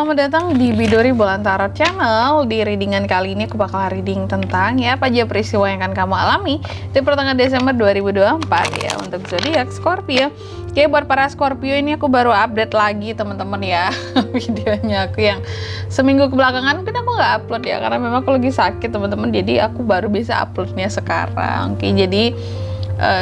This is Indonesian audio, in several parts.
selamat datang di Bidori Bulan Tarot Channel. Di readingan kali ini aku bakal reading tentang apa aja peristiwa yang akan kamu alami di pertengahan Desember 2024 ya untuk zodiak Scorpio. Oke, buat para Scorpio ini aku baru update lagi teman-teman ya videonya aku yang seminggu kebelakangan mungkin aku nggak upload ya karena memang aku lagi sakit teman-teman, jadi aku baru bisa uploadnya sekarang. Oke, jadi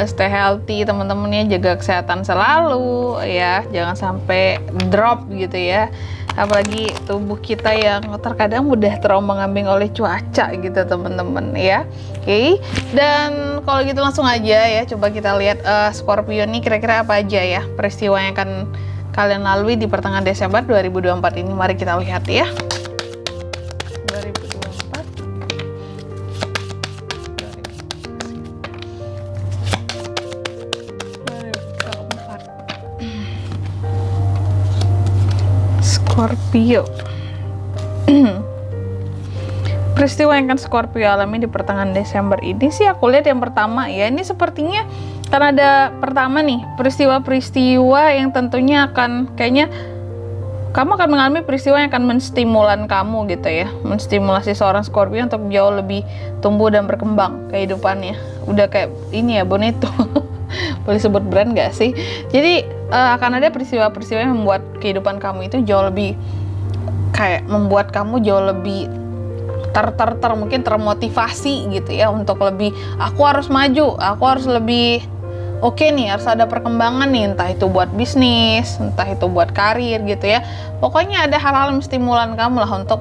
stay healthy teman-temannya, jaga kesehatan selalu ya, jangan sampai drop gitu ya, apalagi tubuh kita yang terkadang mudah terombang-ambing oleh cuaca gitu teman-teman ya. Oke, dan kalau gitu langsung aja ya, coba kita lihat Scorpio nih kira-kira apa aja ya peristiwa yang akan kalian lalui di pertengahan Desember 2024 ini. Mari kita lihat ya. 2024 Scorpio. Peristiwa yang akan Scorpio alami di pertengahan Desember ini sih aku lihat yang pertama ya, ini sepertinya karena ada pertama nih peristiwa-peristiwa yang tentunya akan kayaknya kamu akan mengalami peristiwa yang akan menstimulan kamu gitu ya, menstimulasi seorang Scorpio untuk jauh lebih tumbuh dan berkembang kehidupannya. Udah kayak ini ya, Bonito. Boleh sebut brand gak sih? Jadi akan ada peristiwa-peristiwa yang membuat kehidupan kamu itu jauh lebih kayak membuat kamu jauh lebih mungkin termotivasi gitu ya untuk lebih, aku harus maju, aku harus lebih oke nih, harus ada perkembangan nih, entah itu buat bisnis, entah itu buat karir gitu ya. Pokoknya ada hal-hal stimulan kamu lah untuk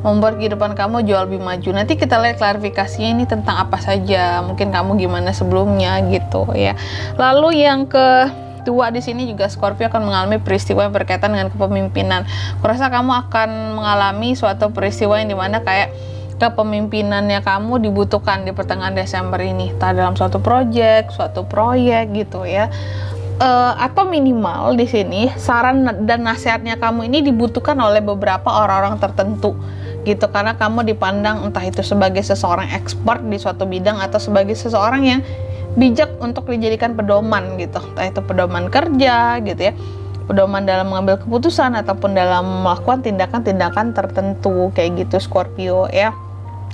membuat kehidupan kamu jauh lebih maju. Nanti kita lihat klarifikasinya ini tentang apa saja, mungkin kamu gimana sebelumnya gitu ya. Lalu yang kedua di sini juga Scorpio akan mengalami peristiwa yang berkaitan dengan kepemimpinan. Kurasa kamu akan mengalami suatu peristiwa yang dimana kayak kepemimpinannya kamu dibutuhkan di pertengahan Desember ini, entah dalam suatu proyek gitu ya. Atau minimal di sini saran dan nasihatnya kamu ini dibutuhkan oleh beberapa orang-orang tertentu gitu, karena kamu dipandang entah itu sebagai seseorang expert di suatu bidang atau sebagai seseorang yang bijak untuk dijadikan pedoman gitu, entah itu pedoman kerja gitu ya, pedoman dalam mengambil keputusan ataupun dalam melakukan tindakan-tindakan tertentu kayak gitu Scorpio ya.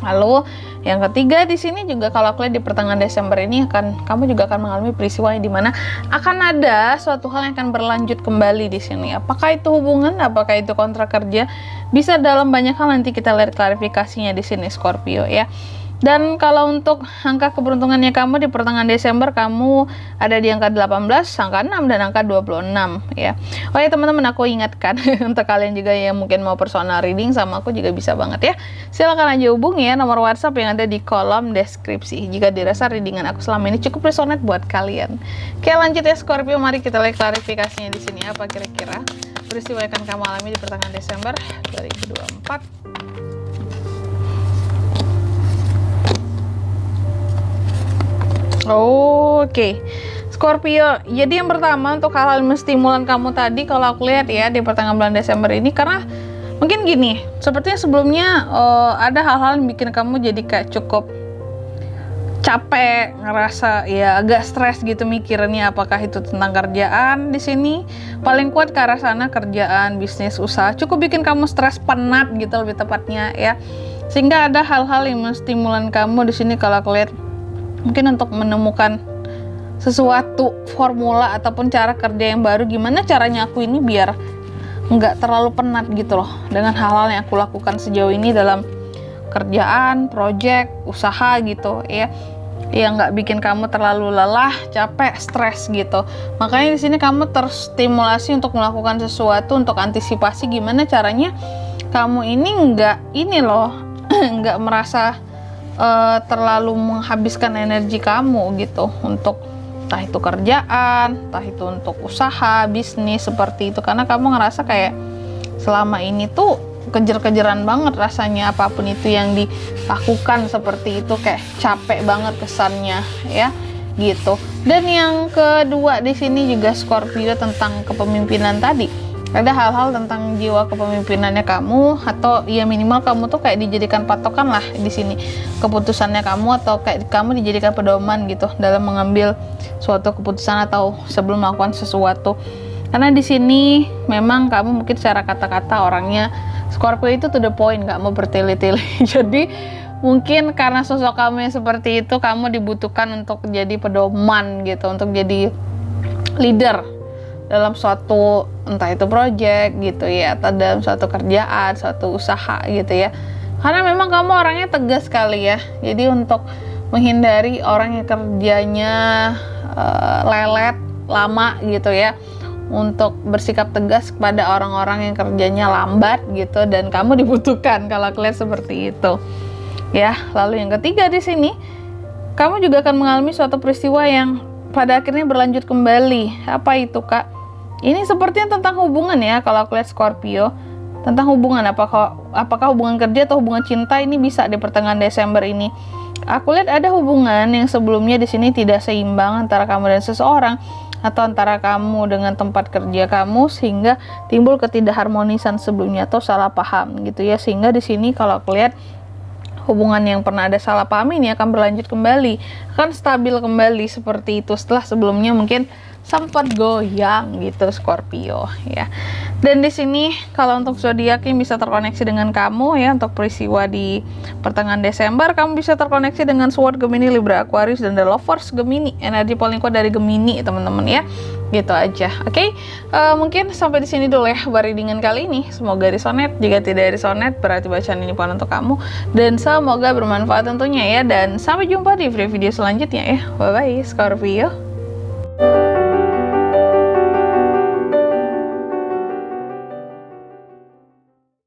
Lalu yang ketiga di sini juga kalau aku lihat di pertengahan Desember ini kamu juga akan mengalami peristiwa yang dimana akan ada suatu hal yang akan berlanjut kembali di sini. Apakah itu hubungan, apakah itu kontrak kerja, bisa dalam banyak hal, nanti kita lihat klarifikasinya di sini Scorpio ya. Dan kalau untuk angka keberuntungannya kamu di pertengahan Desember, kamu ada di angka 18, angka 6, dan angka 26 ya. Oke teman-teman, aku ingatkan untuk kalian juga yang mungkin mau personal reading sama aku juga bisa banget ya. Silakan aja hubungi ya nomor WhatsApp yang ada di kolom deskripsi jika dirasa readingan aku selama ini cukup resonate buat kalian. Oke, lanjut ya Scorpio, mari kita lihat klarifikasinya di sini apa kira-kira peristiwa yang akan kamu alami di pertengahan Desember 2024. Oke, Scorpio. Jadi yang pertama untuk hal-hal menstimulan kamu tadi kalau aku lihat ya di pertengahan bulan Desember ini, karena mungkin gini, sepertinya sebelumnya ada hal-hal yang bikin kamu jadi kayak cukup capek, ngerasa ya agak stres gitu mikirannya, apakah itu tentang kerjaan di sini paling kuat ke arah sana, kerjaan, bisnis, usaha, cukup bikin kamu stres, penat gitu lebih tepatnya ya. Sehingga ada hal-hal yang menstimulan kamu di sini kalau aku lihat mungkin untuk menemukan sesuatu formula ataupun cara kerja yang baru, gimana caranya aku ini biar nggak terlalu penat gitu loh dengan hal-hal yang aku lakukan sejauh ini dalam kerjaan, project, usaha gitu ya, yang nggak bikin kamu terlalu lelah, capek, stres gitu. Makanya di sini kamu terstimulasi untuk melakukan sesuatu untuk antisipasi gimana caranya kamu ini nggak merasa terlalu menghabiskan energi kamu gitu untuk entah itu kerjaan, entah itu untuk usaha, bisnis seperti itu, karena kamu ngerasa kayak selama ini tuh kejar-kejaran banget rasanya apapun itu yang dilakukan seperti itu, kayak capek banget kesannya ya gitu. Dan yang kedua di sini juga Scorpio tentang kepemimpinan tadi. Ada hal-hal tentang jiwa kepemimpinannya kamu, atau ya minimal kamu tuh kayak dijadikan patokan lah di sini keputusannya kamu, atau kayak kamu dijadikan pedoman gitu dalam mengambil suatu keputusan atau sebelum melakukan sesuatu. Karena di sini memang kamu mungkin secara kata-kata orangnya Scorpio itu to the point, nggak mau bertele-tele. Jadi mungkin karena sosok kamu yang seperti itu, kamu dibutuhkan untuk jadi pedoman gitu, untuk jadi leader dalam suatu entah itu project gitu ya, atau dalam suatu kerjaan, suatu usaha gitu ya. Karena memang kamu orangnya tegas sekali ya. Jadi untuk menghindari orang yang kerjanya lelet lama gitu ya, untuk bersikap tegas kepada orang-orang yang kerjanya lambat gitu, dan kamu dibutuhkan kalau kalian seperti itu. Ya, lalu yang ketiga di sini, kamu juga akan mengalami suatu peristiwa yang pada akhirnya berlanjut kembali. Apa itu, Kak? Ini sepertinya tentang hubungan ya, kalau aku lihat Scorpio. Tentang hubungan, apakah hubungan kerja atau hubungan cinta, ini bisa di pertengahan Desember ini. Aku lihat ada hubungan yang sebelumnya di sini tidak seimbang antara kamu dan seseorang, atau antara kamu dengan tempat kerja kamu, sehingga timbul ketidakharmonisan sebelumnya atau salah paham gitu ya. Sehingga di sini kalau aku lihat hubungan yang pernah ada salah paham ini akan berlanjut kembali, akan stabil kembali seperti itu setelah sebelumnya mungkin sempat goyang gitu Scorpio ya. Dan di sini kalau untuk zodiak yang bisa terkoneksi dengan kamu ya, untuk peristiwa di pertengahan Desember, kamu bisa terkoneksi dengan Sword Gemini, Libra, Aquarius, dan The Lovers Gemini. Energi paling kuat dari Gemini teman-teman ya. Gitu aja. Oke. Mungkin sampai di sini dulu ya readingan kali ini. Semoga resonate. Jika tidak resonate, berarti bacaan ini bukan untuk kamu, dan semoga bermanfaat tentunya ya. Dan sampai jumpa di video selanjutnya ya. Bye bye Scorpio.